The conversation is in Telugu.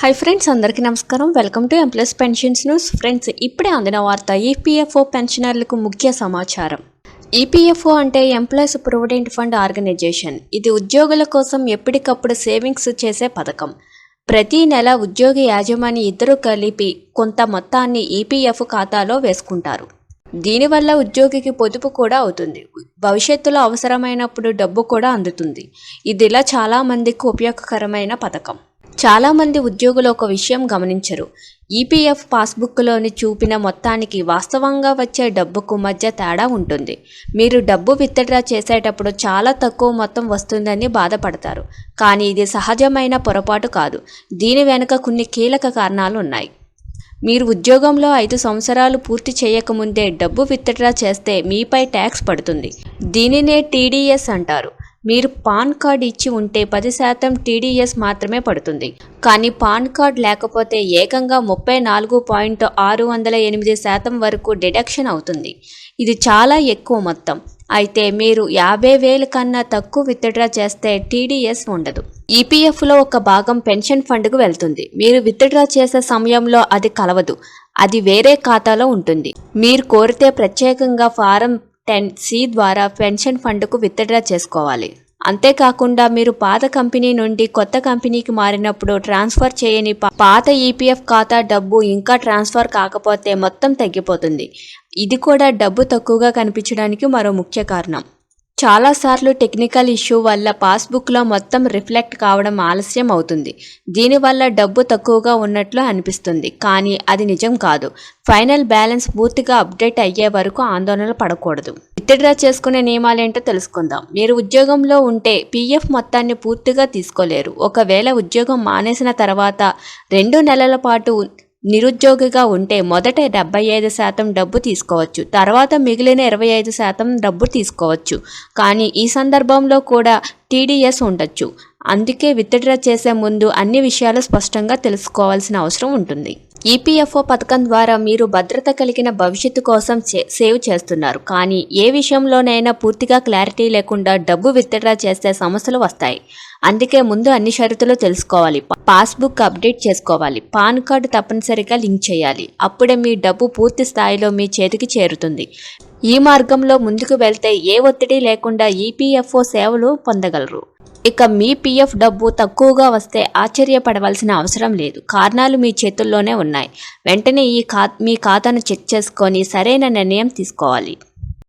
హాయ్ ఫ్రెండ్స్, అందరికీ నమస్కారం. Welcome to employees pensions news. Friends, ఇప్పుడే అందిన వార్త. ఈపీఎఫ్ఓ పెన్షనర్లకు ముఖ్య సమాచారం. ఈపీఎఫ్ఓ అంటే ఎంప్లాయీస్ ప్రొవిడెంట్ ఫండ్ ఆర్గనైజేషన్. ఇది ఉద్యోగుల కోసం ఎప్పటికప్పుడు సేవింగ్స్ చేసే పథకం. ప్రతి నెల ఉద్యోగి యాజమాని ఇద్దరు కలిపి కొంత మొత్తాన్ని ఈపీఎఫ్ ఖాతాలో వేసుకుంటారు. దీనివల్ల ఉద్యోగికి పొదుపు కూడా అవుతుంది. భవిష్యత్తులో అవసరమైనప్పుడు డబ్బు కూడా అందుతుంది. ఇదిలా చాలామందికి ఉపయోగకరమైన పథకం. చాలామంది ఉద్యోగులు ఒక విషయం గమనించరు. ఈపీఎఫ్ పాస్బుక్లోని చూపిన మొత్తానికి వాస్తవంగా వచ్చే డబ్బుకు మధ్య తేడా ఉంటుంది. మీరు డబ్బు విత్డ్రా చేసేటప్పుడు చాలా తక్కువ మొత్తం వస్తుందని బాధపడతారు. కానీ ఇది సహజమైన పొరపాటు కాదు. దీని వెనుక కొన్ని కీలక కారణాలు ఉన్నాయి. మీరు ఉద్యోగంలో 5 సంవత్సరాలు పూర్తి చేయకముందే డబ్బు విత్డ్రా చేస్తే మీపై ట్యాక్స్ పడుతుంది. దీనినే టీడీఎస్ అంటారు. మీరు పాన్ కార్డ్ ఇచ్చి ఉంటే 10% టీడీఎస్ మాత్రమే పడుతుంది. కానీ పాన్ కార్డ్ లేకపోతే ఏకంగా 34.608% వరకు డిడక్షన్ అవుతుంది. ఇది చాలా ఎక్కువ మొత్తం. అయితే మీరు 50,000 కన్నా తక్కువ విత్డ్రా చేస్తే టీడీఎస్ ఉండదు. ఈపీఎఫ్లో ఒక భాగం పెన్షన్ ఫండ్కు వెళ్తుంది. మీరు విత్డ్రా చేసే సమయంలో అది కలవదు. అది వేరే ఖాతాలో ఉంటుంది. మీరు కోరితే ప్రత్యేకంగా ఫారం 10C ద్వారా పెన్షన్ ఫండ్కు విత్డ్రా చేసుకోవాలి. అంతేకాకుండా మీరు పాత కంపెనీ నుండి కొత్త కంపెనీకి మారినప్పుడు ట్రాన్స్ఫర్ చేయని పాత ఈపీఎఫ్ ఖాతా డబ్బు ఇంకా ట్రాన్స్ఫర్ కాకపోతే మొత్తం తగ్గిపోతుంది. ఇది కూడా డబ్బు తక్కువగా కనిపించడానికి మరో ముఖ్య కారణం. చాలాసార్లు టెక్నికల్ ఇష్యూ వల్ల పాస్బుక్లో మొత్తం రిఫ్లెక్ట్ కావడం ఆలస్యం అవుతుంది. దీనివల్ల డబ్బు తక్కువగా ఉన్నట్లు అనిపిస్తుంది, కానీ అది నిజం కాదు. ఫైనల్ బ్యాలెన్స్ పూర్తిగా అప్డేట్ అయ్యే వరకు ఆందోళన పడకూడదు. విత్డ్రా చేసుకునే నియమాలేంటో తెలుసుకుందాం. మీరు ఉద్యోగంలో ఉంటే పీఎఫ్ మొత్తాన్ని పూర్తిగా తీసుకోలేరు. ఒకవేళ ఉద్యోగం మానేసిన తర్వాత 2 నెలల పాటు నిరుద్యోగిగా ఉంటే మొదట 75% డబ్బు తీసుకోవచ్చు. తర్వాత మిగిలిన 25% డబ్బు తీసుకోవచ్చు. కానీ ఈ సందర్భంలో కూడా టీడీఎస్ ఉండొచ్చు. అందుకే విత్డ్రా చేసే ముందు అన్ని విషయాలు స్పష్టంగా తెలుసుకోవాల్సిన అవసరం ఉంటుంది. ఈపీఎఫ్ఓ పథకం ద్వారా మీరు భద్రత కలిగిన భవిష్యత్తు కోసం సేవ్ చేస్తున్నారు. కానీ ఏ విషయంలోనైనా పూర్తిగా క్లారిటీ లేకుండా డబ్బు విత్డ్రా చేస్తే సమస్యలు వస్తాయి. అందుకే ముందు అన్ని షరతులు తెలుసుకోవాలి. పాస్బుక్ అప్డేట్ చేసుకోవాలి. పాన్ కార్డు తప్పనిసరిగా లింక్ చేయాలి. అప్పుడే మీ డబ్బు పూర్తి స్థాయిలో మీ చేతికి చేరుతుంది. ఈ మార్గంలో ముందుకు వెళ్తే ఏ ఒత్తిడి లేకుండా ఈపీఎఫ్ఓ సేవలు పొందగలరు. ఇక మీ పీఎఫ్ డబ్బు తక్కువగా వస్తే ఆశ్చర్యపడవలసిన అవసరం లేదు. కారణాలు మీ చేతుల్లోనే ఉన్నాయి. వెంటనే మీ ఖాతాను చెక్ చేసుకొని సరైన నిర్ణయం తీసుకోవాలి.